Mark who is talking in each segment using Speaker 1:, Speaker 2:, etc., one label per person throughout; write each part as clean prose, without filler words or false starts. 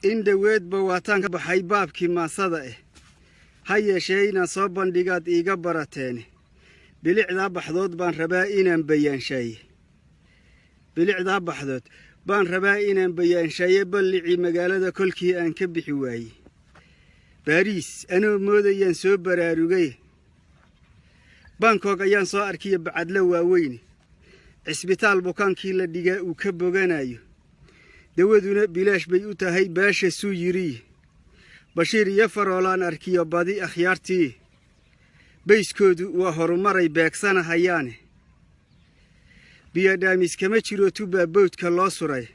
Speaker 1: in dhaweedba waataan ka baxay baabkii maasada ha yeeshee inaan soo bandhigaad iiga barateen bilicdaa baxdood baan rabaa inaan bayaanshaye ballicii magaalada kolkii aan ka bixi waayey Bariis anoo moodayaan soo baraarugay Bangkok ayaan soo arkiyo bacadla waaweyn cisbitaal bukaankii la dhigaa uu ka boganayo dawaduna bilaash bay u tahay baasha suu yiri Bashiir iyo Faroolaan arkiyo badi akhyaartii bayskoodu waa horumaray beegsanahayaane biyadaamis kama jiro tuba boodka loo suray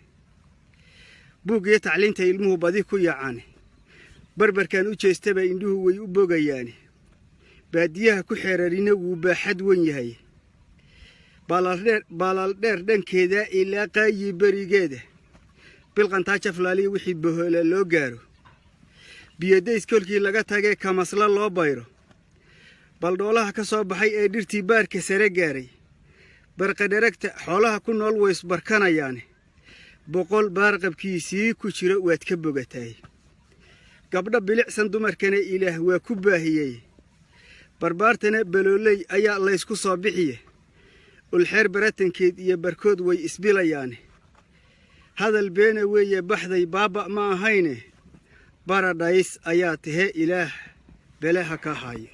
Speaker 1: buugiyo tacliinta ilmuhu badi ku yacaan barbarkan u jeestaba indhuhu way u bogayaan baadiyaha ku xeerarina wuu baaxad weyn yahay balal dheer dhankeeda ilaa qaayi barigeeda bilqantaa jaflaaliya wixii bohola loo gaaro biyadays kolkii laga tagay kamasla loo bayro baldhoolaha ka soo baxay ee dhirtii baarka sare gaaray barqadaragta xoolaha ku nool way isbarkanayaan boqol baarqabkiisii ku jira waad ka bogatay gabdha bilicsan dumarkana ilaah waa ku baahiyay barbaartana baloolay ayaa la isku soo bixiyay ulxeer baratankeed iyo barkood way isbilayaan hadal beena weeye baxday baaba ma ahayne Paradise ayaa tahay ilaah balaha ka hayo